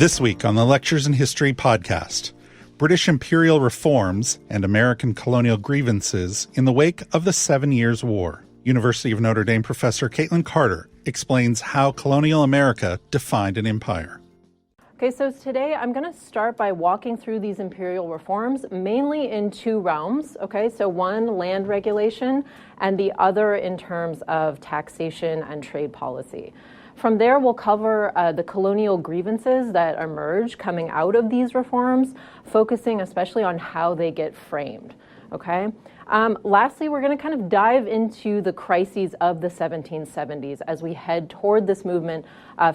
This week on the Lectures in History podcast, British imperial reforms and American colonial grievances in the wake of the 7 Years' War. University of Notre Dame professor Katlyn Carter explains how colonial America defined an empire. Okay, so today I'm going to start by walking through these imperial reforms, mainly in two realms. Okay, so one, land regulation, and the other in terms of taxation and trade policy. From there, we'll cover the colonial grievances that emerge coming out of these reforms, focusing especially on how they get framed. Okay. Lastly, we're going to kind of dive into the crises of the 1770s as we head toward this movement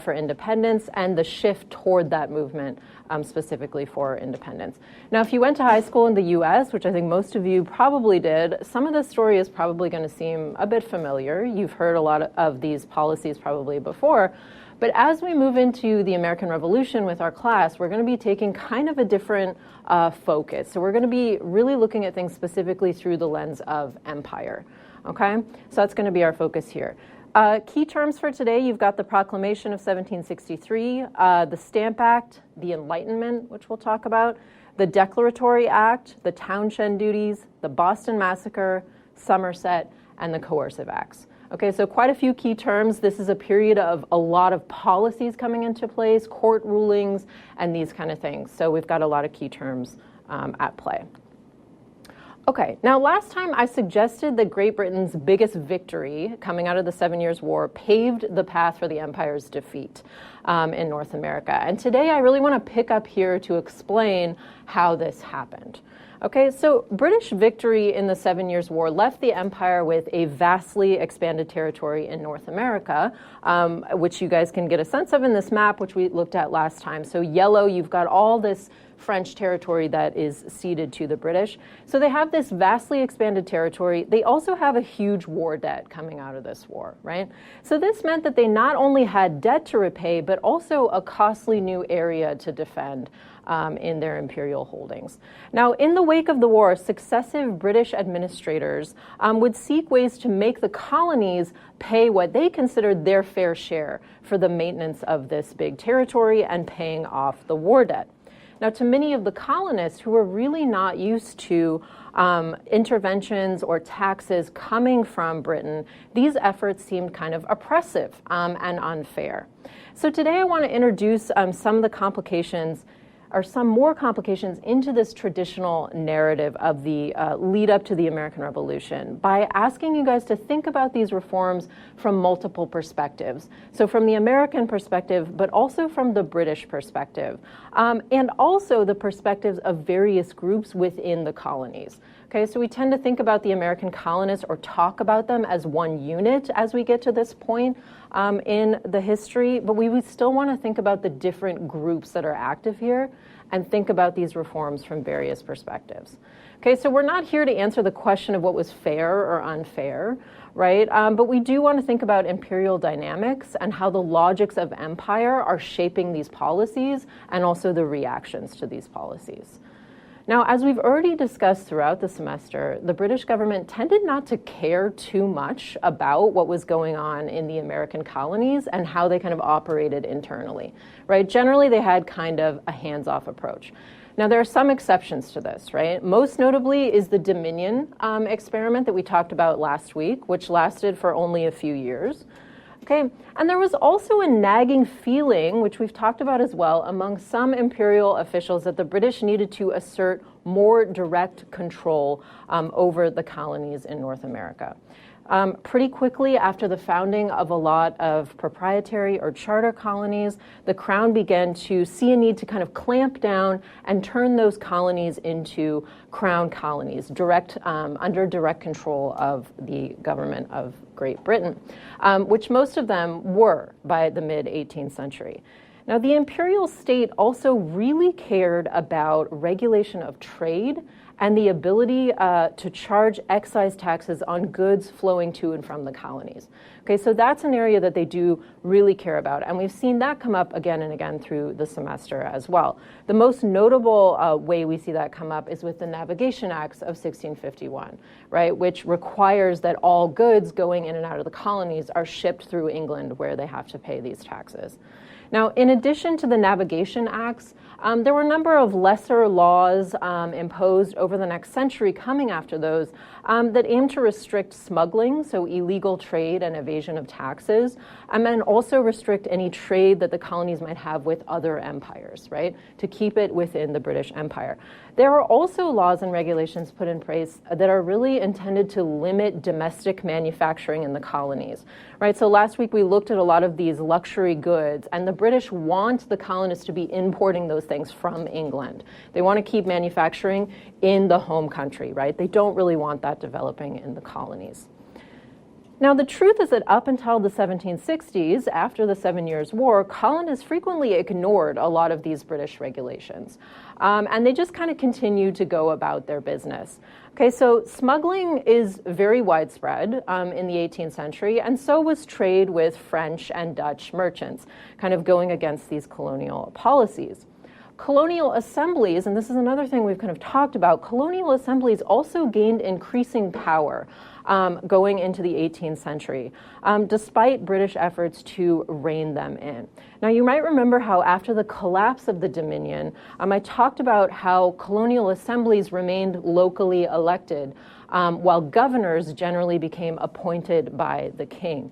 for independence and the shift toward that movement specifically for independence. Now, if you went to high school in the U.S., which I think most of you probably did, some of this story is probably going to seem a bit familiar. You've heard a lot of these policies probably before. But as we move into the American Revolution with our class, we're going to be taking kind of a different focus. So we're going to be really looking at things specifically through the lens of empire. Okay? So that's going to be our focus here. Key terms for today, you've got the Proclamation of 1763, the Stamp Act, the Enlightenment, which we'll talk about, the Declaratory Act, the Townshend Duties, the Boston Massacre, Somerset, and the Coercive Acts. Okay, so quite a few key terms. This is a period of a lot of policies coming into place, court rulings, and these kind of things. So we've got a lot of key terms at play. Okay, now last time I suggested that Great Britain's biggest victory coming out of the 7 Years' War paved the path for the empire's defeat in North America. And today I really want to pick up here to explain how this happened. Okay, so British victory in the 7 Years' War left the empire with a vastly expanded territory in North America, which you guys can get a sense of in this map, which we looked at last time. So yellow, you've got all this French territory that is ceded to the British. So they have this vastly expanded territory. They also have a huge war debt coming out of this war, right? So this meant that they not only had debt to repay, but also a costly new area to defend in their imperial holdings. Now, in the wake of the war, successive British administrators would seek ways to make the colonies pay what they considered their fair share for the maintenance of this big territory and paying off the war debt. Now, to many of the colonists who were really not used to interventions or taxes coming from Britain, these efforts seemed kind of oppressive and unfair. So today I want to introduce some of the complications or some more complications into this traditional narrative of the lead up to the American Revolution by asking you guys to think about these reforms from multiple perspectives. So from the American perspective, but also from the British perspective, and also the perspectives of various groups within the colonies. Okay, so we tend to think about the American colonists or talk about them as one unit as we get to this point in the history, but we would still want to think about the different groups that are active here and think about these reforms from various perspectives. Okay, so we're not here to answer the question of what was fair or unfair, right? But we do want to think about imperial dynamics and how the logics of empire are shaping these policies and also the reactions to these policies. Now, as we've already discussed throughout the semester, the British government tended not to care too much about what was going on in the American colonies and how they kind of operated internally, right? Generally, they had kind of a hands-off approach. Now, there are some exceptions to this, right? Most notably is the Dominion experiment that we talked about last week, which lasted for only a few years. Okay, and there was also a nagging feeling, which we've talked about as well, among some imperial officials that the British needed to assert more direct control over the colonies in North America. Pretty quickly after the founding of a lot of proprietary or charter colonies, the Crown began to see a need to kind of clamp down and turn those colonies into Crown colonies, under direct control of the government of Great Britain, which most of them were by the mid-18th century. Now, the imperial state also really cared about regulation of trade and the ability to charge excise taxes on goods flowing to and from the colonies. Okay, so that's an area that they do really care about, and we've seen that come up again and again through the semester as well. The most notable way we see that come up is with the Navigation Acts of 1651, right, which requires that all goods going in and out of the colonies are shipped through England where they have to pay these taxes. Now, in addition to the Navigation Acts, there were a number of lesser laws imposed over the next century coming after those that aimed to restrict smuggling, so illegal trade and evasion of taxes, and then also restrict any trade that the colonies might have with other empires, right, to keep it within the British Empire. There are also laws and regulations put in place that are really intended to limit domestic manufacturing in the colonies, right? So last week we looked at a lot of these luxury goods, and the British want the colonists to be importing those things from England. They want to keep manufacturing in the home country, right? They don't really want that developing in the colonies. Now, the truth is that up until the 1760s, after the 7 Years' War, colonists frequently ignored a lot of these British regulations. And they just kind of continued to go about their business. Okay, so smuggling is very widespread in the 18th century, and so was trade with French and Dutch merchants, kind of going against these colonial policies. Colonial assemblies, and this is another thing we've kind of talked about, colonial assemblies also gained increasing power going into the 18th century, despite British efforts to rein them in. Now, you might remember how after the collapse of the Dominion, I talked about how colonial assemblies remained locally elected, while governors generally became appointed by the king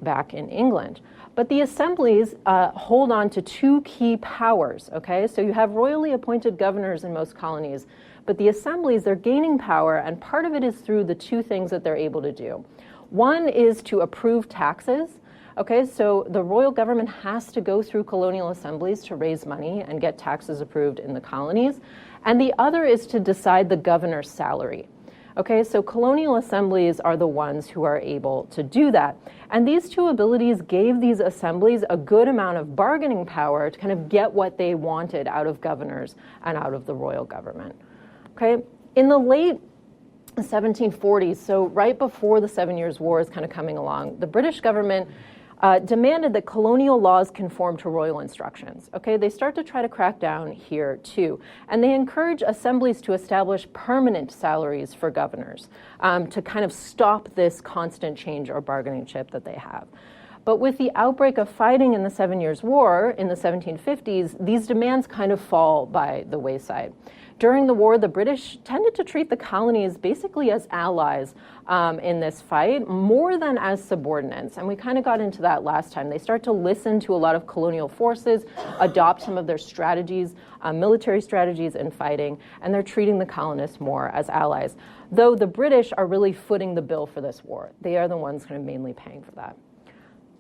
back in England. But the assemblies hold on to two key powers, okay? So you have royally appointed governors in most colonies, but the assemblies, they're gaining power, and part of it is through the two things that they're able to do. One is to approve taxes. Okay, so the royal government has to go through colonial assemblies to raise money and get taxes approved in the colonies. And the other is to decide the governor's salary. Okay, so colonial assemblies are the ones who are able to do that. And these two abilities gave these assemblies a good amount of bargaining power to kind of get what they wanted out of governors and out of the royal government. Okay, in the late 1740s, so right before the 7 Years' War is kind of coming along, the British government demanded that colonial laws conform to royal instructions. Okay, they start to try to crack down here too, and they encourage assemblies to establish permanent salaries for governors to kind of stop this constant change or bargaining chip that they have. But with the outbreak of fighting in the 7 Years' War in the 1750s, these demands kind of fall by the wayside. During the war, the British tended to treat the colonies basically as allies in this fight, more than as subordinates. And we kind of got into that last time. They start to listen to a lot of colonial forces, adopt some of their strategies, military strategies in fighting, and they're treating the colonists more as allies. Though the British are really footing the bill for this war. They are the ones kind of mainly paying for that.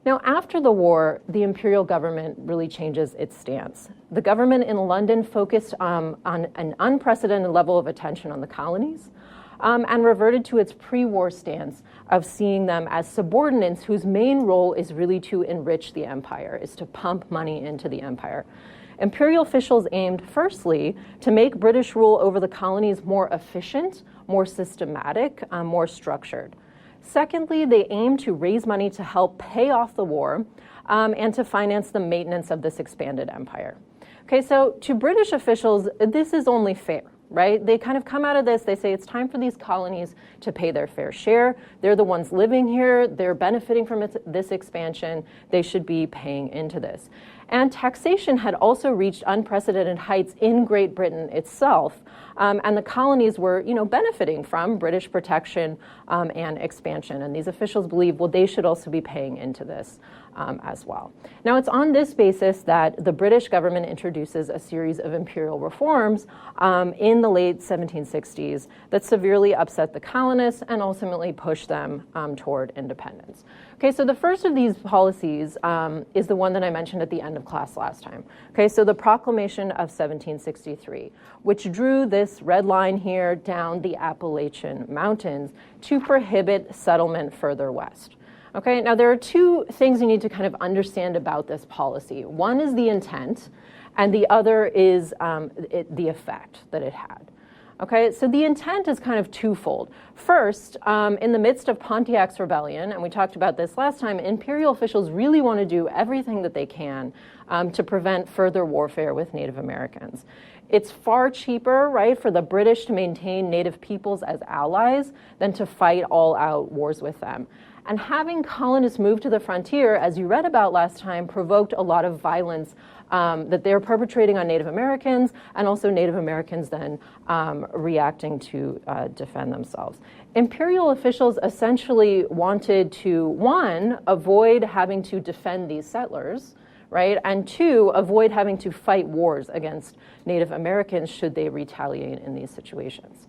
Now, after the war, the imperial government really changes its stance. The government in London focused on an unprecedented level of attention on the colonies and reverted to its pre-war stance of seeing them as subordinates whose main role is really to enrich the empire, is to pump money into the empire. Imperial officials aimed, firstly, to make British rule over the colonies more efficient, more systematic, more structured. Secondly, they aimed to raise money to help pay off the war and to finance the maintenance of this expanded empire. Okay, so to British officials, this is only fair, right? They kind of come out of this, they say it's time for these colonies to pay their fair share. They're the ones living here, they're benefiting from this expansion, they should be paying into this. And taxation had also reached unprecedented heights in Great Britain itself, and the colonies were, benefiting from British protection and expansion. And these officials believe, well, they should also be paying into this as well. Now, it's on this basis that the British government introduces a series of imperial reforms in the late 1760s that severely upset the colonists and ultimately pushed them toward independence. Okay, so the first of these policies is the one that I mentioned at the end of class last time. Okay, so the Proclamation of 1763, which drew this red line here down the Appalachian Mountains to prohibit settlement further west. Okay, now there are two things you need to kind of understand about this policy. One is the intent, and the other is the effect that it had. Okay, so the intent is kind of twofold. First, in the midst of Pontiac's rebellion, and we talked about this last time, imperial officials really want to do everything that they can to prevent further warfare with Native Americans. It's far cheaper, right, for the British to maintain Native peoples as allies than to fight all-out wars with them. And having colonists move to the frontier, as you read about last time, provoked a lot of violence that they're perpetrating on Native Americans, and also Native Americans then reacting to defend themselves. Imperial officials essentially wanted to, one, avoid having to defend these settlers, right? And two, avoid having to fight wars against Native Americans should they retaliate in these situations.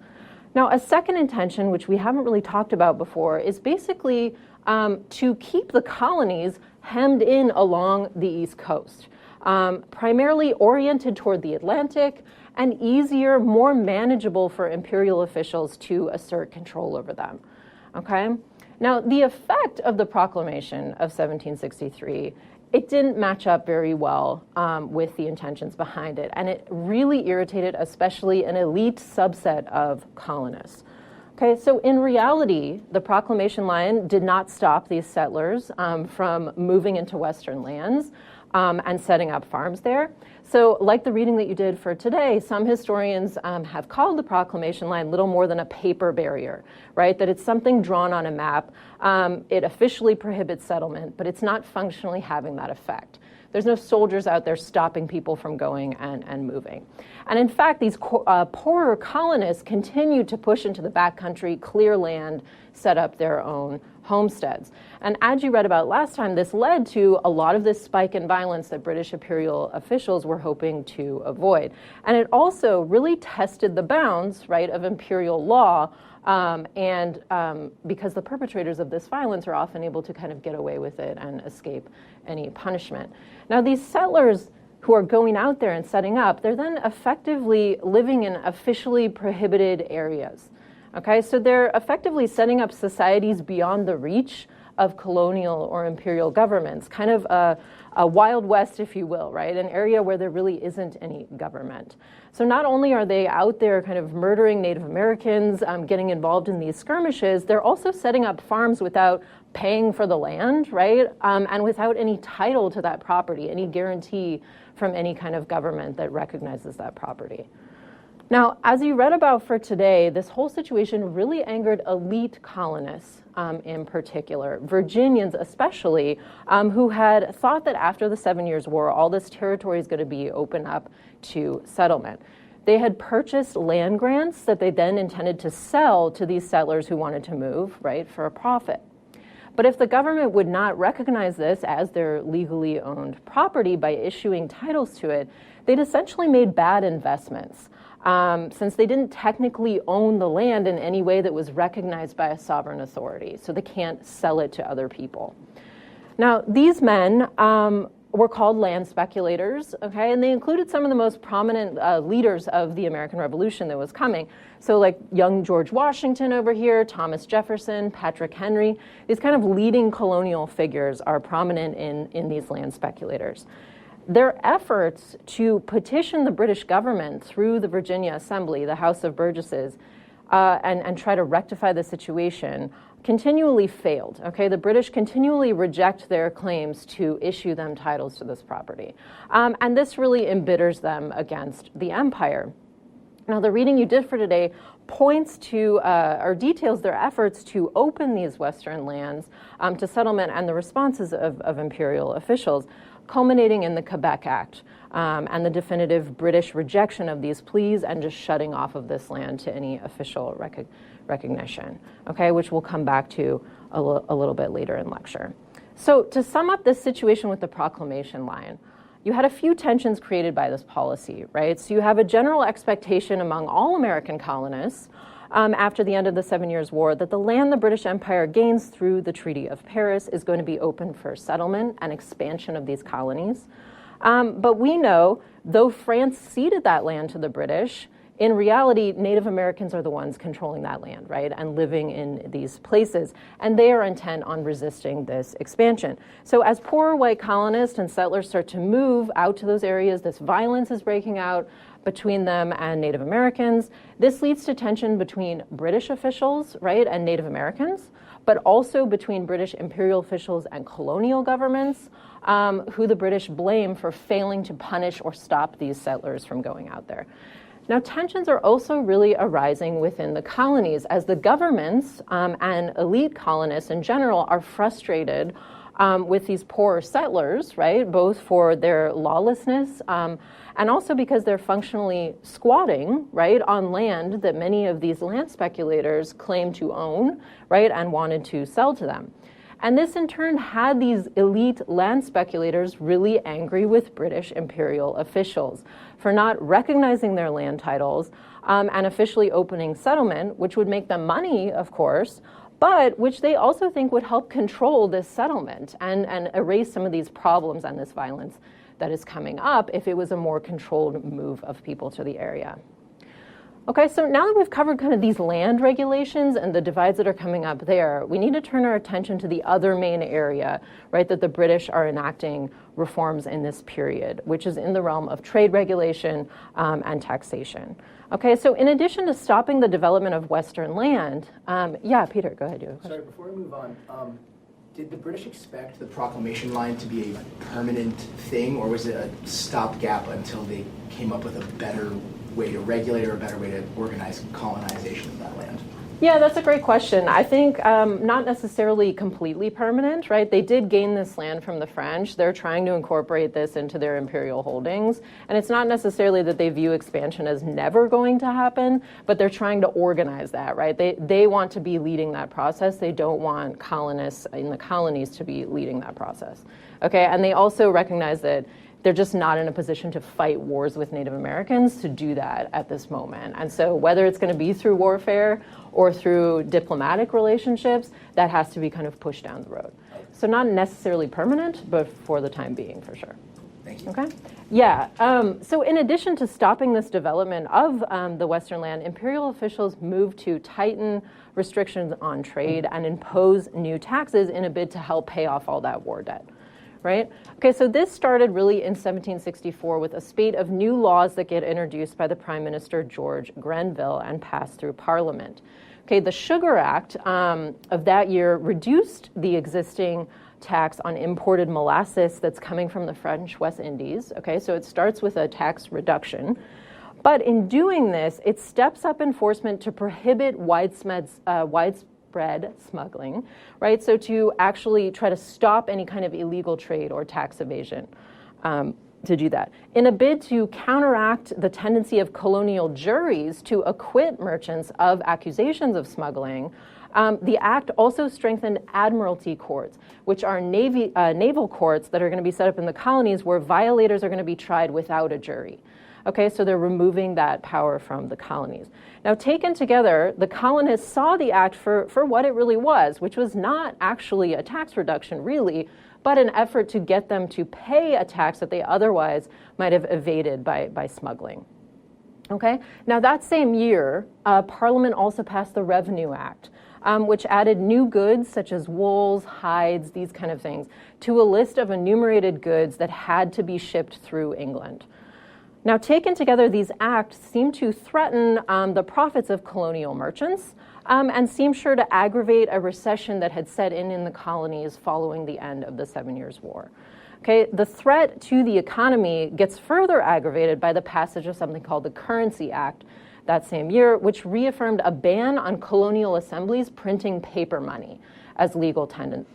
Now, a second intention, which we haven't really talked about before, is basically to keep the colonies hemmed in along the East Coast, primarily oriented toward the Atlantic and easier, more manageable for imperial officials to assert control over them. Okay? Now, the effect of the proclamation of 1763, it didn't match up very well with the intentions behind it, and it really irritated especially an elite subset of colonists. Okay, so in reality, the proclamation line did not stop these settlers from moving into Western lands and setting up farms there. So like the reading that you did for today, some historians have called the proclamation line little more than a paper barrier, right? That it's something drawn on a map. It officially prohibits settlement, but it's not functionally having that effect. There's no soldiers out there stopping people from going and moving. And in fact, these poorer colonists continued to push into the backcountry, clear land, set up their own homesteads. And as you read about last time, this led to a lot of this spike in violence that British imperial officials were hoping to avoid. And it also really tested the bounds, right, of imperial law, because the perpetrators of this violence are often able to kind of get away with it and escape any punishment. Now, these settlers who are going out there and setting up, they're then effectively living in officially prohibited areas. Okay, so they're effectively setting up societies beyond the reach of colonial or imperial governments, kind of a Wild West, if you will, right? An area where there really isn't any government. So not only are they out there kind of murdering Native Americans, getting involved in these skirmishes, they're also setting up farms without paying for the land, right? And without any title to that property, any guarantee from any kind of government that recognizes that property. Now, as you read about for today, this whole situation really angered elite colonists in particular, Virginians especially, who had thought that after the 7 Years' War, all this territory is going to be open up to settlement. They had purchased land grants that they then intended to sell to these settlers who wanted to move, right, for a profit. But if the government would not recognize this as their legally owned property by issuing titles to it, they'd essentially made bad investments. Since they didn't technically own the land in any way that was recognized by a sovereign authority, so they can't sell it to other people. Now, these men were called land speculators, okay, and they included some of the most prominent leaders of the American Revolution that was coming. So like young George Washington over here, Thomas Jefferson, Patrick Henry, these kind of leading colonial figures are prominent in these land speculators. Their efforts to petition the British government through the Virginia Assembly, the House of Burgesses, and try to rectify the situation continually failed. Okay, the British continually reject their claims to issue them titles to this property. And this really embitters them against the empire. Now, the reading you did for today points to or details their efforts to open these Western lands to settlement and the responses of imperial officials, culminating in the Quebec Act and the definitive British rejection of these pleas and just shutting off of this land to any official recognition, okay, which we'll come back to a little bit later in lecture. So to sum up this situation with the proclamation line, you had a few tensions created by this policy, right? So you have a general expectation among all American colonists after the end of the 7 Years' War that the land the British Empire gains through the Treaty of Paris is going to be open for settlement and expansion of these colonies. But we know, though France ceded that land to the British, in reality, Native Americans are the ones controlling that land, right, and living in these places, and they are intent on resisting this expansion. So as poor white colonists and settlers start to move out to those areas, this violence is breaking out between them and Native Americans. This leads to tension between British officials, right, and Native Americans, but also between British imperial officials and colonial governments, who the British blame for failing to punish or stop these settlers from going out there. Now, tensions are also really arising within the colonies as the governments and elite colonists in general are frustrated with these poor settlers, right, both for their lawlessness and also because they're functionally squatting, right, on land that many of these land speculators claim to own, right, and wanted to sell to them. And this in turn had these elite land speculators really angry with British imperial officials for not recognizing their land titles and officially opening settlement, which would make them money, of course, but which they also think would help control this settlement and erase some of these problems and this violence that is coming up if it was a more controlled move of people to the area. Okay, so now that we've covered kind of these land regulations and the divides that are coming up there, we need to turn our attention to the other main area, right, that the British are enacting reforms in this period, which is in the realm of trade regulation and taxation. Okay, so in addition to stopping the development of Western land, yeah, Peter, go ahead. You have a question. Sorry, before we move on, did the British expect the proclamation line to be a permanent thing, or was it a stopgap until they came up with a better way to regulate or a better way to organize colonization of that land? Yeah, that's a great question. I think not necessarily completely permanent, right? They did gain this land from the French. They're trying to incorporate this into their imperial holdings. And it's not necessarily that they view expansion as never going to happen, but they're trying to organize that, right? They want to be leading that process. They don't want colonists in the colonies to be leading that process. Okay, and they also recognize that they're just not in a position to fight wars with Native Americans to do that at this moment. And so whether it's going to be through warfare or through diplomatic relationships, that has to be kind of pushed down the road. So not necessarily permanent, but for the time being, for sure. Thank you. Okay. Yeah. So in addition to stopping this development of the Western land, imperial officials moved to tighten restrictions on trade and impose new taxes in a bid to help pay off all that war debt. Right? Okay, so this started really in 1764 with a spate of new laws that get introduced by the Prime Minister George Grenville and passed through Parliament. Okay, the Sugar Act of that year reduced the existing tax on imported molasses that's coming from the French West Indies. Okay, so it starts with a tax reduction. But in doing this, it steps up enforcement to prohibit widespread smuggling, right? So to actually try to stop any kind of illegal trade or tax evasion to do that. In a bid to counteract the tendency of colonial juries to acquit merchants of accusations of smuggling, the act also strengthened admiralty courts, which are naval courts that are going to be set up in the colonies where violators are going to be tried without a jury. Okay, so they're removing that power from the colonies. Now, taken together, the colonists saw the act for what it really was, which was not actually a tax reduction, really, but an effort to get them to pay a tax that they otherwise might have evaded by smuggling. Okay, now that same year, Parliament also passed the Revenue Act, which added new goods such as wools, hides, these kind of things, to a list of enumerated goods that had to be shipped through England. Now, taken together, these acts seem to threaten the profits of colonial merchants and seem sure to aggravate a recession that had set in the colonies following the end of the 7 Years' War. Okay, the threat to the economy gets further aggravated by the passage of something called the Currency Act that same year, which reaffirmed a ban on colonial assemblies printing paper money as legal tender.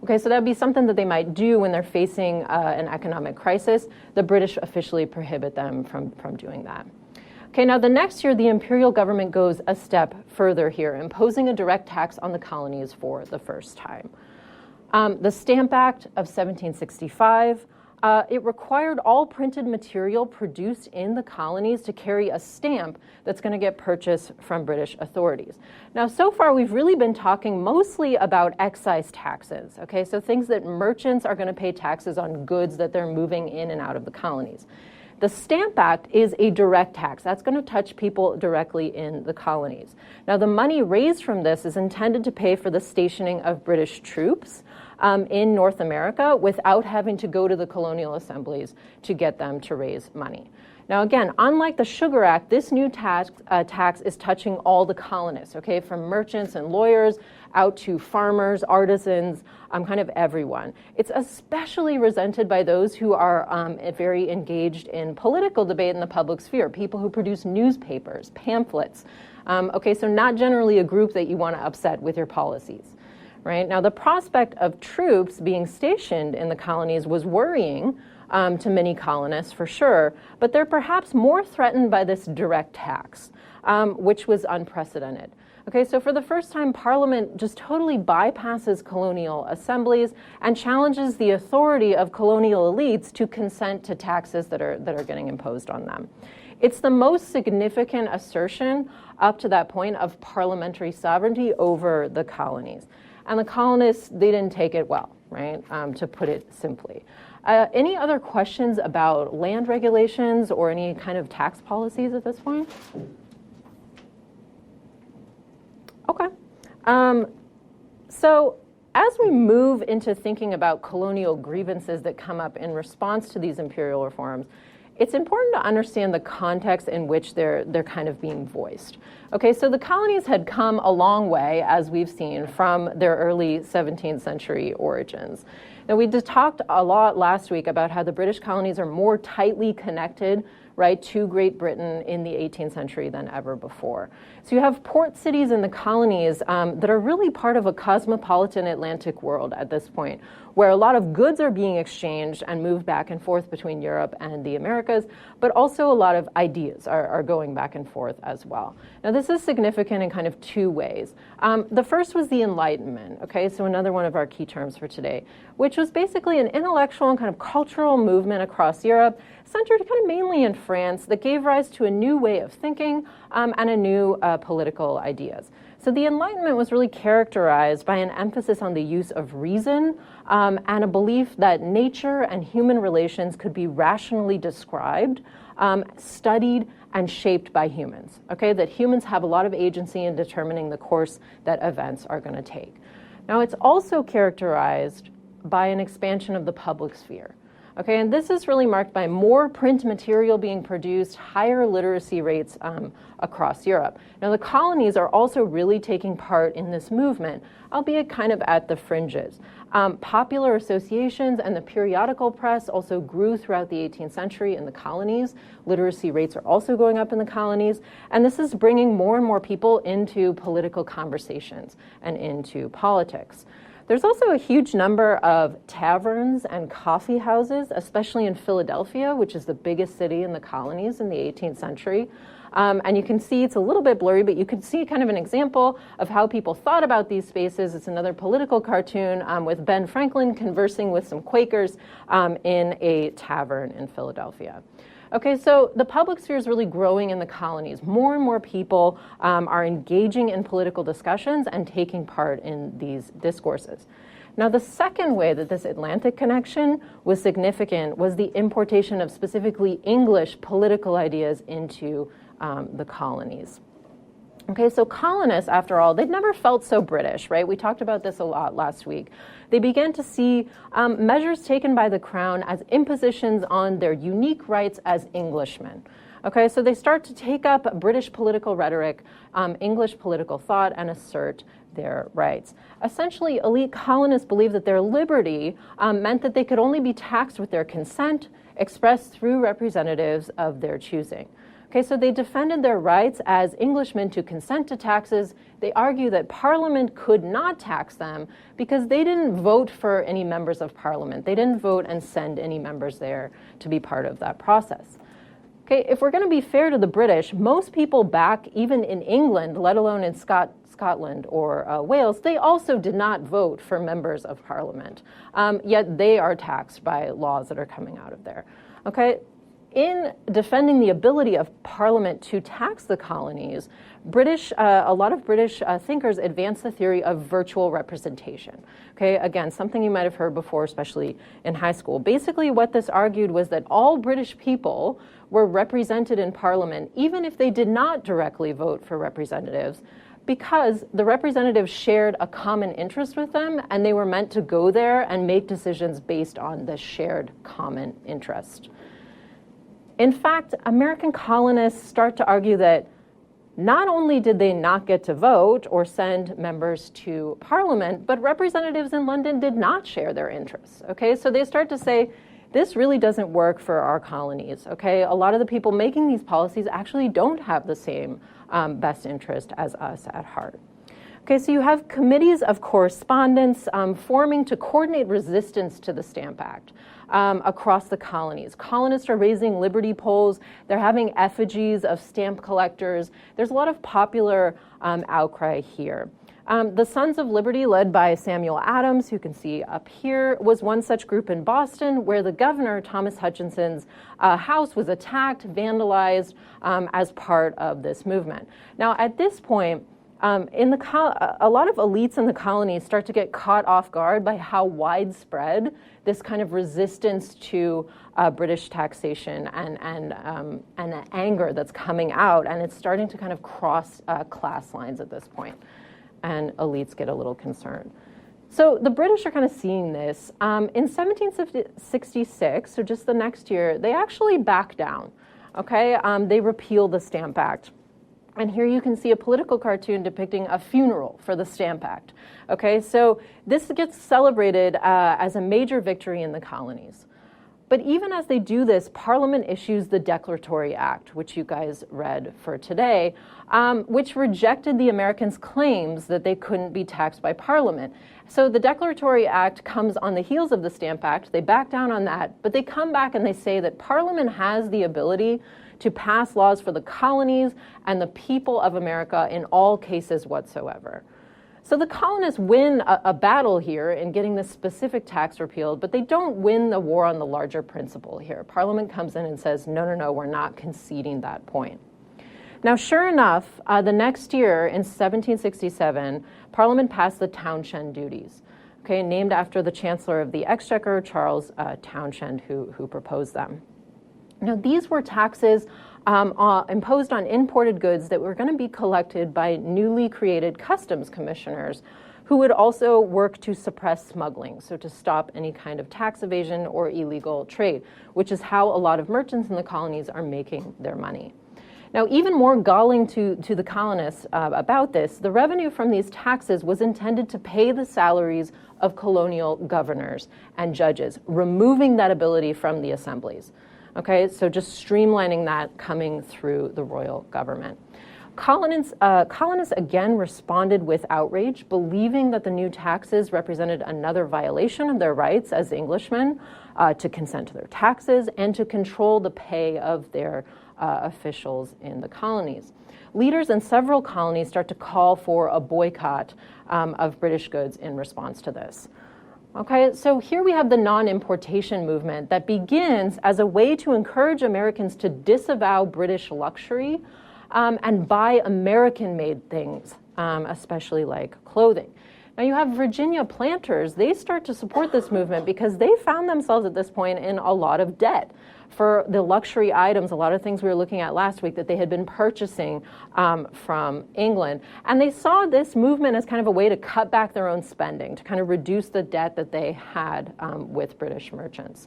Okay, so that would be something that they might do when they're facing an economic crisis. The British officially prohibit them from doing that. Okay, now the next year, the imperial government goes a step further here, imposing a direct tax on the colonies for the first time. The Stamp Act of 1765, it required all printed material produced in the colonies to carry a stamp that's going to get purchased from British authorities. Now, so far, we've really been talking mostly about excise taxes, okay? So things that merchants are going to pay taxes on goods that they're moving in and out of the colonies. The Stamp Act is a direct tax. That's going to touch people directly in the colonies. Now, the money raised from this is intended to pay for the stationing of British troops in North America without having to go to the colonial assemblies to get them to raise money. Now, again, unlike the Sugar Act, this new tax is touching all the colonists, okay, from merchants and lawyers out to farmers, artisans, kind of everyone. It's especially resented by those who are very engaged in political debate in the public sphere, people who produce newspapers, pamphlets. Okay, so not generally a group that you want to upset with your policies. Right? Now, the prospect of troops being stationed in the colonies was worrying to many colonists, for sure, but they're perhaps more threatened by this direct tax, which was unprecedented. Okay, so for the first time, Parliament just totally bypasses colonial assemblies and challenges the authority of colonial elites to consent to taxes that are getting imposed on them. It's the most significant assertion up to that point of parliamentary sovereignty over the colonies. And the colonists, they didn't take it well, right, to put it simply. Any other questions about land regulations or any kind of tax policies at this point? Okay. So as we move into thinking about colonial grievances that come up in response to these imperial reforms, it's important to understand the context in which they're kind of being voiced. Okay, so the colonies had come a long way, as we've seen, from their early 17th century origins. Now, we talked a lot last week about how the British colonies are more tightly connected, right, to Great Britain in the 18th century than ever before. So you have port cities in the colonies that are really part of a cosmopolitan Atlantic world at this point, where a lot of goods are being exchanged and moved back and forth between Europe and the Americas, but also a lot of ideas are going back and forth as well. Now, this is significant in kind of two ways. The first was the Enlightenment, okay, so another one of our key terms for today, which was basically an intellectual and kind of cultural movement across Europe, centered kind of mainly in France, that gave rise to a new way of thinking and a new political ideas. So the Enlightenment was really characterized by an emphasis on the use of reason and a belief that nature and human relations could be rationally described, studied, and shaped by humans, okay? That humans have a lot of agency in determining the course that events are going to take. Now, it's also characterized by an expansion of the public sphere. Okay, and this is really marked by more print material being produced, higher literacy rates across Europe. Now, the colonies are also really taking part in this movement, albeit kind of at the fringes. Popular associations and the periodical press also grew throughout the 18th century in the colonies. Literacy rates are also going up in the colonies, and this is bringing more and more people into political conversations and into politics. There's also a huge number of taverns and coffee houses, especially in Philadelphia, which is the biggest city in the colonies in the 18th century. And you can see, it's a little bit blurry, but you can see kind of an example of how people thought about these spaces. It's another political cartoon with Ben Franklin conversing with some Quakers in a tavern in Philadelphia. Okay, so the public sphere is really growing in the colonies. More and more people are engaging in political discussions and taking part in these discourses. Now, the second way that this Atlantic connection was significant was the importation of specifically English political ideas into the colonies. Okay, so colonists, after all, they'd never felt so British, right? We talked about this a lot last week. They began to see measures taken by the crown as impositions on their unique rights as Englishmen. Okay, so they start to take up British political rhetoric, English political thought, and assert their rights. Essentially, elite colonists believed that their liberty meant that they could only be taxed with their consent, expressed through representatives of their choosing. Okay, so they defended their rights as Englishmen to consent to taxes. They argue that Parliament could not tax them because they didn't vote for any members of Parliament. They didn't vote and send any members there to be part of that process. Okay, if we're going to be fair to the British, most people back, even in England, let alone in Scotland or Wales, they also did not vote for members of Parliament, yet they are taxed by laws that are coming out of there. Okay. In defending the ability of Parliament to tax the colonies, a lot of British thinkers advanced the theory of virtual representation. Okay, again, something you might have heard before, especially in high school. Basically, what this argued was that all British people were represented in Parliament, even if they did not directly vote for representatives, because the representatives shared a common interest with them, and they were meant to go there and make decisions based on the shared common interest. In fact, American colonists start to argue that not only did they not get to vote or send members to Parliament, but representatives in London did not share their interests. Okay, so they start to say, this really doesn't work for our colonies. Okay, a lot of the people making these policies actually don't have the same best interest as us at heart. Okay, so you have committees of correspondence forming to coordinate resistance to the Stamp Act across the colonies. Colonists are raising liberty poles. They're having effigies of stamp collectors. There's a lot of popular outcry here. The Sons of Liberty, led by Samuel Adams, who you can see up here, was one such group in Boston where the governor, Thomas Hutchinson's house was attacked, vandalized as part of this movement. Now, at this point, a lot of elites in the colonies start to get caught off guard by how widespread this kind of resistance to British taxation and the anger that's coming out, and it's starting to kind of cross class lines at this point, and elites get a little concerned. So the British are kind of seeing this. In 1766, so just the next year, they actually back down. Okay, they repeal the Stamp Act. And here you can see a political cartoon depicting a funeral for the Stamp Act. Okay, so this gets celebrated as a major victory in the colonies. But even as they do this, Parliament issues the Declaratory Act, which you guys read for today, which rejected the Americans' claims that they couldn't be taxed by Parliament. So the Declaratory Act comes on the heels of the Stamp Act. They back down on that, but they come back and they say that Parliament has the ability to pass laws for the colonies and the people of America in all cases whatsoever. So the colonists win a battle here in getting this specific tax repealed, but they don't win the war on the larger principle here. Parliament comes in and says, no, we're not conceding that point. Now, sure enough, the next year in 1767, Parliament passed the Townshend duties, okay, named after the Chancellor of the Exchequer, Charles Townshend, who proposed them. Now, these were taxes imposed on imported goods that were going to be collected by newly created customs commissioners who would also work to suppress smuggling, so to stop any kind of tax evasion or illegal trade, which is how a lot of merchants in the colonies are making their money. Now, even more galling to the colonists about this, the revenue from these taxes was intended to pay the salaries of colonial governors and judges, removing that ability from the assemblies. Okay, so just streamlining that coming through the royal government. Colonists again responded with outrage, believing that the new taxes represented another violation of their rights as Englishmen to consent to their taxes and to control the pay of their officials in the colonies. Leaders in several colonies start to call for a boycott of British goods in response to this. Okay, so here we have the non-importation movement that begins as a way to encourage Americans to disavow British luxury and buy American-made things, especially like clothing. Now you have Virginia planters. They start to support this movement because they found themselves at this point in a lot of debt for the luxury items, a lot of things we were looking at last week that they had been purchasing from England. And they saw this movement as kind of a way to cut back their own spending, to kind of reduce the debt that they had with British merchants.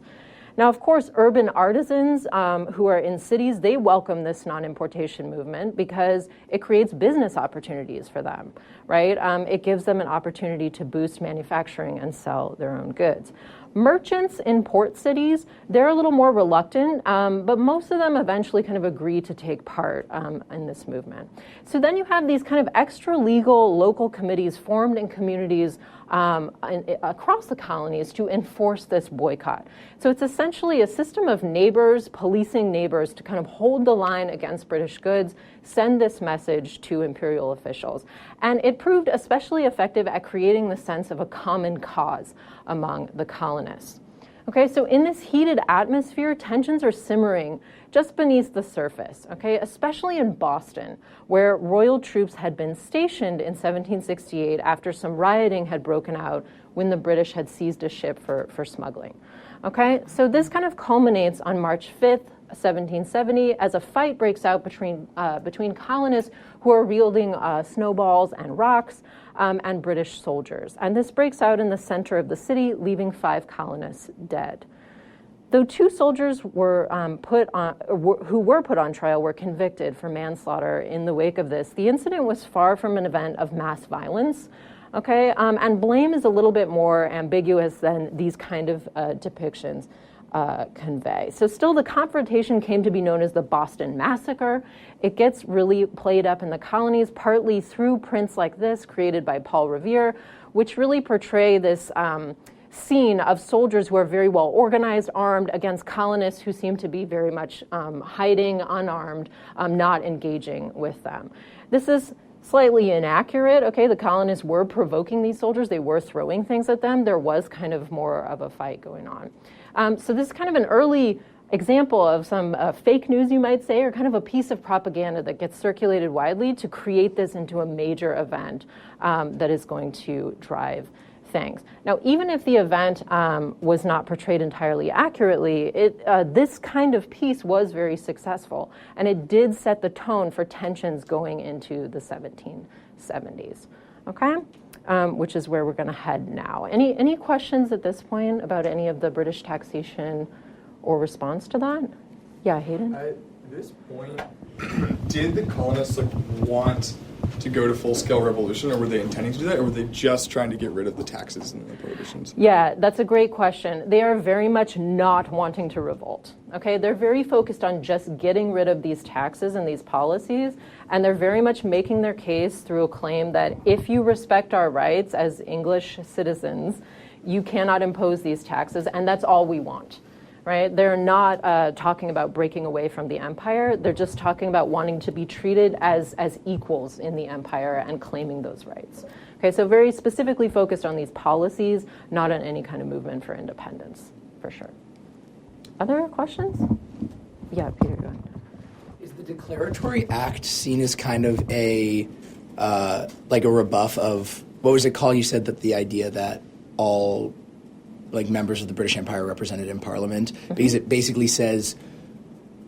Now, of course, urban artisans who are in cities, they welcome this non-importation movement because it creates business opportunities for them, right? It gives them an opportunity to boost manufacturing and sell their own goods. Merchants in port cities, they're a little more reluctant, but most of them eventually kind of agree to take part in this movement. So then you have these kind of extra legal local committees formed in communities across the colonies to enforce this boycott. So it's essentially a system of neighbors policing neighbors to kind of hold the line against British goods, send this message to imperial officials. And it proved especially effective at creating the sense of a common cause among the colonists. Okay, so in this heated atmosphere, tensions are simmering just beneath the surface, okay, especially in Boston, where royal troops had been stationed in 1768 after some rioting had broken out when the British had seized a ship for smuggling. Okay, so this kind of culminates on March 5th, 1770, as a fight breaks out between colonists who are wielding snowballs and rocks and British soldiers. And this breaks out in the center of the city, leaving 5 colonists dead. Though 2 soldiers were who were put on trial were convicted for manslaughter in the wake of this, the incident was far from an event of mass violence. Okay, and blame is a little bit more ambiguous than these kind of depictions convey. So still, the confrontation came to be known as the Boston Massacre. It gets really played up in the colonies, partly through prints like this created by Paul Revere, which really portray this scene of soldiers who are very well organized, armed, against colonists who seem to be very much hiding, unarmed, not engaging with them. This is slightly inaccurate. Okay, the colonists were provoking these soldiers. They were throwing things at them. There was kind of more of a fight going on. So this is kind of an early example of some fake news, you might say, or kind of a piece of propaganda that gets circulated widely to create this into a major event that is going to drive things. Now, even if the event was not portrayed entirely accurately, this kind of piece was very successful, and it did set the tone for tensions going into the 1770s, okay? Which is where we're going to head now. Any questions at this point about any of the British taxation or response to that? Yeah, Hayden? At this point, did the colonists want to go to full-scale revolution, or were they intending to do that, or were they just trying to get rid of the taxes and the prohibitions? Yeah, that's a great question. They are very much not wanting to revolt, okay? They're very focused on just getting rid of these taxes and these policies, and they're very much making their case through a claim that if you respect our rights as English citizens, you cannot impose these taxes, and that's all we want. Right? They're not talking about breaking away from the empire. They're just talking about wanting to be treated as equals in the empire and claiming those rights. Okay, so very specifically focused on these policies, not on any kind of movement for independence, for sure. Other questions? Yeah, Peter, go ahead. Is the Declaratory Act seen as kind of a rebuff of, what was it called? You said that the idea that all members of the British Empire represented in Parliament, because it basically says,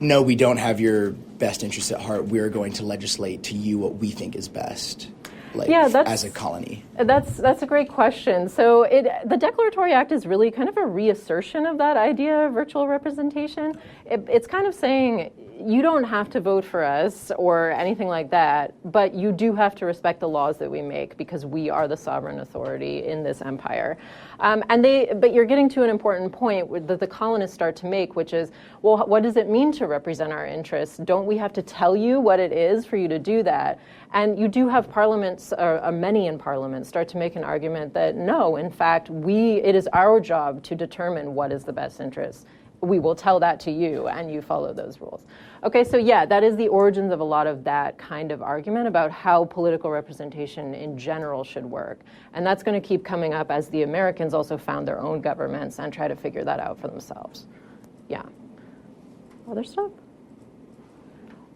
no, we don't have your best interests at heart. We're going to legislate to you what we think is best, as a colony. That's a great question. So the Declaratory Act is really kind of a reassertion of that idea of virtual representation. It's kind of saying, you don't have to vote for us or anything like that, but you do have to respect the laws that we make because we are the sovereign authority in this empire. But you're getting to an important point that the colonists start to make, which is, well, what does it mean to represent our interests? Don't we have to tell you what it is for you to do that? And you do have parliaments, or many in parliament, start to make an argument that no, in fact, it is our job to determine what is the best interest. We will tell that to you, and you follow those rules. Okay, so yeah, that is the origins of a lot of that kind of argument about how political representation in general should work. And that's going to keep coming up as the Americans also found their own governments and try to figure that out for themselves. Yeah. Other stuff?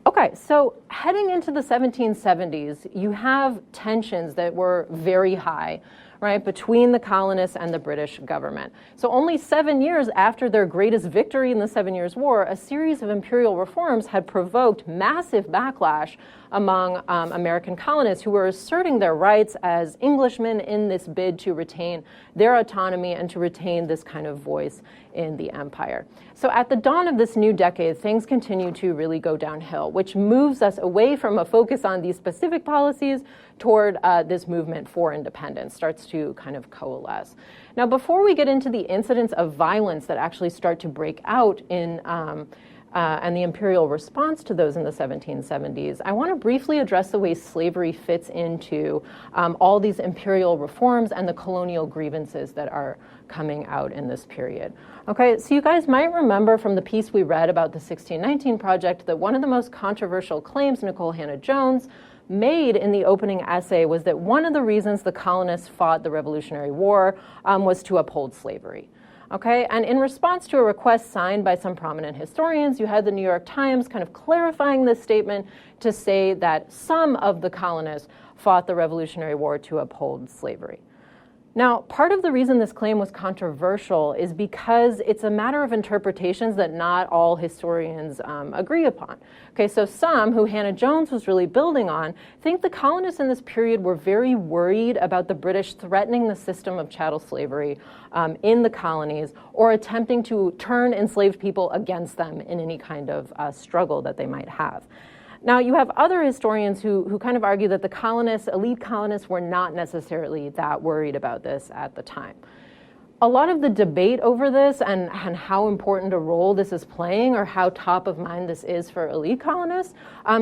Okay, so heading into the 1770s, you have tensions that were very high, right, between the colonists and the British government. So only 7 years after their greatest victory in the 7 Years' War, a series of imperial reforms had provoked massive backlash among American colonists who were asserting their rights as Englishmen in this bid to retain their autonomy and to retain this kind of voice in the empire. So at the dawn of this new decade, things continue to really go downhill, which moves us away from a focus on these specific policies toward this movement for independence, starts to kind of coalesce. Now, before we get into the incidents of violence that actually start to break out in and the imperial response to those in the 1770s, I want to briefly address the way slavery fits into all these imperial reforms and the colonial grievances that are coming out in this period. Okay, so you guys might remember from the piece we read about the 1619 Project that one of the most controversial claims Nicole Hannah-Jones made in the opening essay was that one of the reasons the colonists fought the Revolutionary War was to uphold slavery. Okay, and in response to a request signed by some prominent historians, you had the New York Times kind of clarifying this statement to say that some of the colonists fought the Revolutionary War to uphold slavery. Now, part of the reason this claim was controversial is because it's a matter of interpretations that not all historians agree upon. Okay, so some, who Hannah Jones was really building on, think the colonists in this period were very worried about the British threatening the system of chattel slavery in the colonies or attempting to turn enslaved people against them in any kind of struggle that they might have. Now, you have other historians who kind of argue that the colonists, elite colonists, were not necessarily that worried about this at the time. A lot of the debate over this and how important a role this is playing, or how top of mind this is for elite colonists,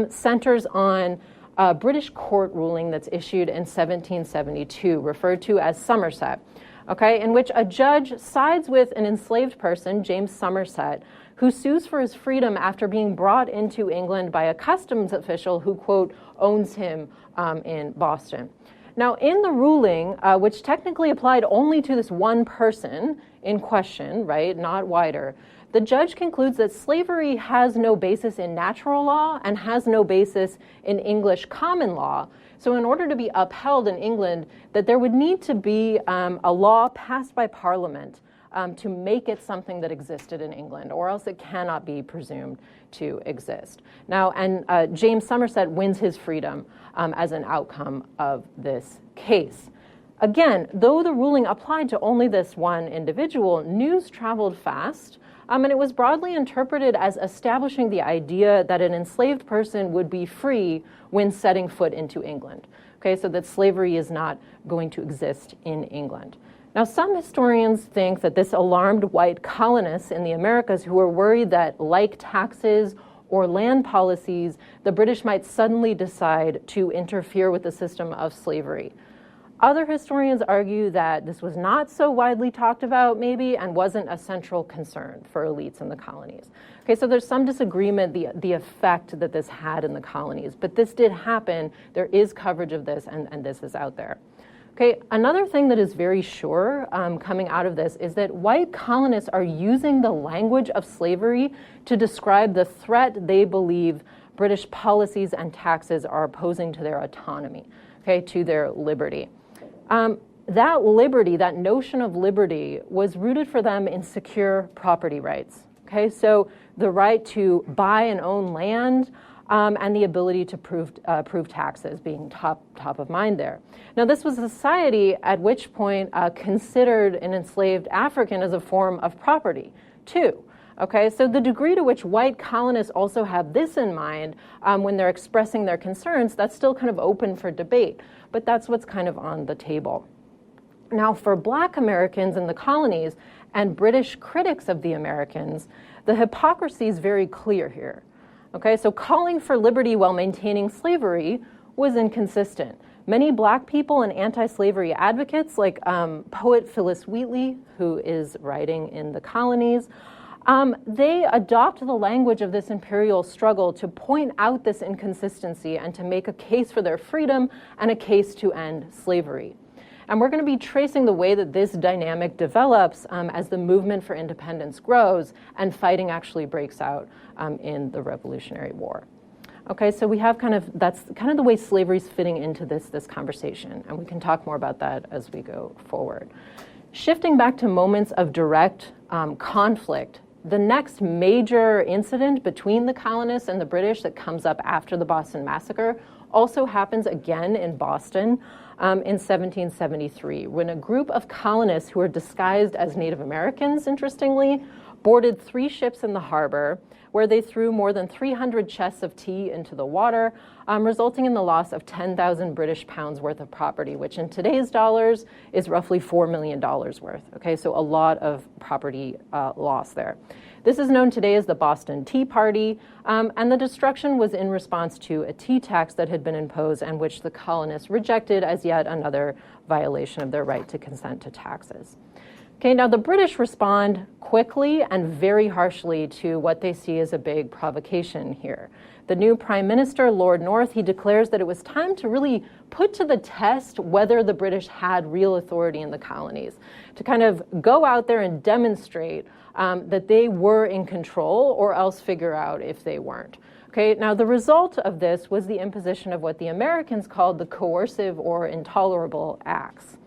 centers on a British court ruling that's issued in 1772, referred to as Somerset, okay, in which a judge sides with an enslaved person, James Somerset, who sues for his freedom after being brought into England by a customs official who, quote, owns him in Boston. Now, in the ruling, which technically applied only to this one person in question, right, not wider, the judge concludes that slavery has no basis in natural law and has no basis in English common law. So in order to be upheld in England, that there would need to be a law passed by Parliament to make it something that existed in England, or else it cannot be presumed to exist. Now, and James Somerset wins his freedom as an outcome of this case. Again, though the ruling applied to only this one individual, news traveled fast, and it was broadly interpreted as establishing the idea that an enslaved person would be free when setting foot into England. Okay, so that slavery is not going to exist in England. Now, some historians think that this alarmed white colonists in the Americas who were worried that, like taxes or land policies, the British might suddenly decide to interfere with the system of slavery. Other historians argue that this was not so widely talked about, maybe, and wasn't a central concern for elites in the colonies. Okay, so there's some disagreement the effect that this had in the colonies, but this did happen. There is coverage of this, and this is out there. Okay, another thing that is very sure coming out of this is that white colonists are using the language of slavery to describe the threat they believe British policies and taxes are posing to their autonomy, okay, to their liberty. That liberty, that notion of liberty, was rooted for them in secure property rights. Okay, so the right to buy and own land, and the ability to prove taxes being top of mind there. Now, this was a society at which point considered an enslaved African as a form of property, too. Okay, so the degree to which white colonists also have this in mind when they're expressing their concerns, that's still kind of open for debate, but that's what's kind of on the table. Now, for Black Americans in the colonies and British critics of the Americans, the hypocrisy is very clear here. Okay, so calling for liberty while maintaining slavery was inconsistent. Many Black people and anti-slavery advocates, like poet Phyllis Wheatley, who is writing in the colonies, they adopt the language of this imperial struggle to point out this inconsistency and to make a case for their freedom and a case to end slavery. And we're going to be tracing the way that this dynamic develops as the movement for independence grows and fighting actually breaks out in the Revolutionary War. Okay, so we have that's kind of the way slavery's fitting into this conversation, and we can talk more about that as we go forward. Shifting back to moments of direct conflict, the next major incident between the colonists and the British that comes up after the Boston Massacre also happens again in Boston in 1773, when a group of colonists who were disguised as Native Americans, interestingly, boarded 3 ships in the harbor, where they threw more than 300 chests of tea into the water, resulting in the loss of 10,000 British pounds worth of property, which in today's dollars is roughly $4 million worth. Okay, so a lot of property loss there. This is known today as the Boston Tea Party, and the destruction was in response to a tea tax that had been imposed and which the colonists rejected as yet another violation of their right to consent to taxes. Okay, now the British respond quickly and very harshly to what they see as a big provocation here. The new Prime Minister, Lord North, he declares that it was time to really put to the test whether the British had real authority in the colonies, to kind of go out there and demonstrate that they were in control, or else figure out if they weren't. Okay, now the result of this was the imposition of what the Americans called the coercive or intolerable acts.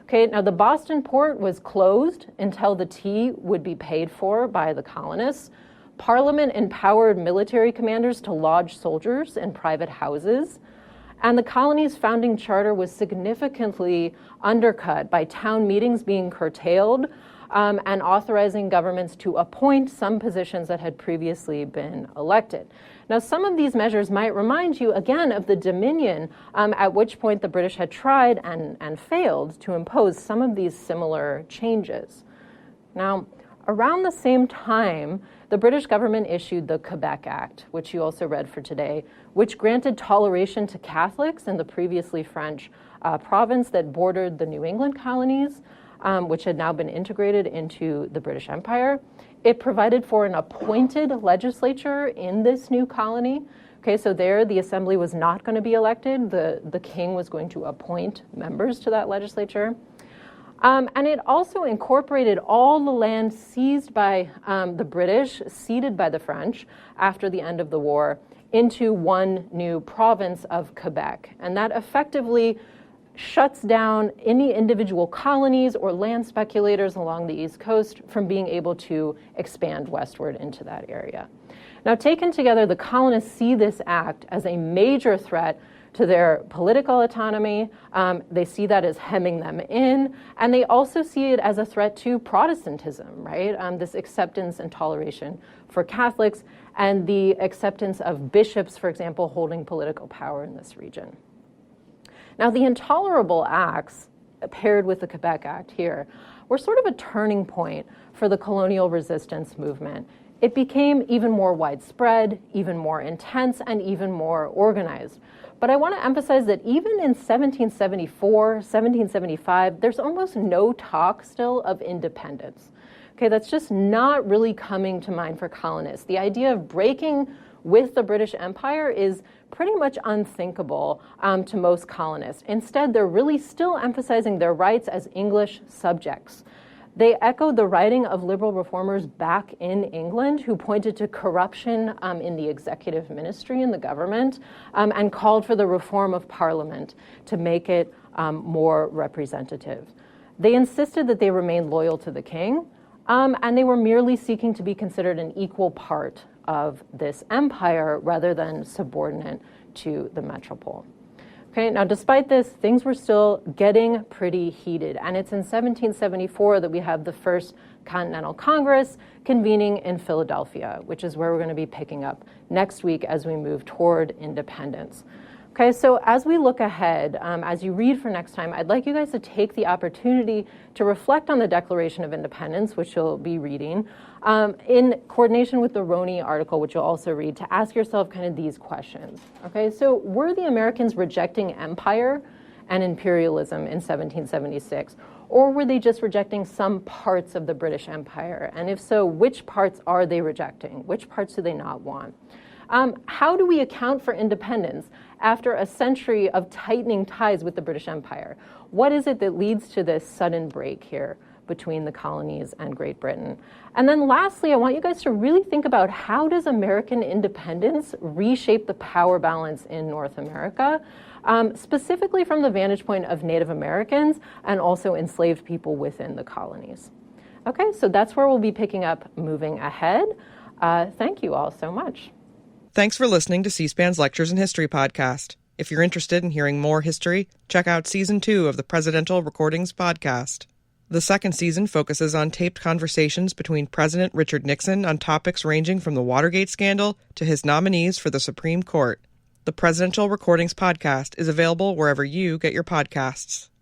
Okay, now the Boston port was closed until the tea would be paid for by the colonists. Parliament empowered military commanders to lodge soldiers in private houses. And the colony's founding charter was significantly undercut by town meetings being curtailed and authorizing governments to appoint some positions that had previously been elected. Now, some of these measures might remind you, again, of the Dominion, at which point the British had tried and failed to impose some of these similar changes. Now, around the same time, the British government issued the Quebec Act, which you also read for today, which granted toleration to Catholics in the previously French province that bordered the New England colonies, which had now been integrated into the British Empire. It provided for an appointed legislature in this new colony. Okay, so there the assembly was not going to be elected. The king was going to appoint members to that legislature. And it also incorporated all the land seized by the British, ceded by the French after the end of the war, into one new province of Quebec. And that effectively shuts down any individual colonies or land speculators along the East Coast from being able to expand westward into that area. Now, taken together, the colonists see this act as a major threat to their political autonomy. They see that as hemming them in, and they also see it as a threat to Protestantism, right? This acceptance and toleration for Catholics and the acceptance of bishops, for example, holding political power in this region. Now, the intolerable acts paired with the Quebec Act here were sort of a turning point for the colonial resistance movement. It became even more widespread, even more intense, and even more organized. But I want to emphasize that even in 1774, 1775, there's almost no talk still of independence. Okay, that's just not really coming to mind for colonists. The idea of breaking with the British Empire is pretty much unthinkable to most colonists. Instead, they're really still emphasizing their rights as English subjects. They echoed the writing of liberal reformers back in England who pointed to corruption in the executive ministry and the government and called for the reform of Parliament to make it more representative. They insisted that they remain loyal to the king, and they were merely seeking to be considered an equal part of this empire rather than subordinate to the metropole. Okay, now despite this, things were still getting pretty heated, and it's in 1774 that we have the first Continental Congress convening in Philadelphia, which is where we're going to be picking up next week as we move toward independence. Okay, so as we look ahead, as you read for next time, I'd like you guys to take the opportunity to reflect on the Declaration of Independence, which you'll be reading, in coordination with the Roney article, which you'll also read, to ask yourself kind of these questions. Okay, so were the Americans rejecting empire and imperialism in 1776, or were they just rejecting some parts of the British Empire? And if so, which parts are they rejecting? Which parts do they not want? How do we account for independence after a century of tightening ties with the British Empire? What is it that leads to this sudden break here between the colonies and Great Britain? And then lastly, I want you guys to really think about how does American independence reshape the power balance in North America, specifically from the vantage point of Native Americans and also enslaved people within the colonies. Okay, so that's where we'll be picking up moving ahead. Thank you all so much. Thanks for listening to C-SPAN's Lectures in History podcast. If you're interested in hearing more history, check out Season 2 of the Presidential Recordings podcast. The second season focuses on taped conversations between President Richard Nixon on topics ranging from the Watergate scandal to his nominees for the Supreme Court. The Presidential Recordings podcast is available wherever you get your podcasts.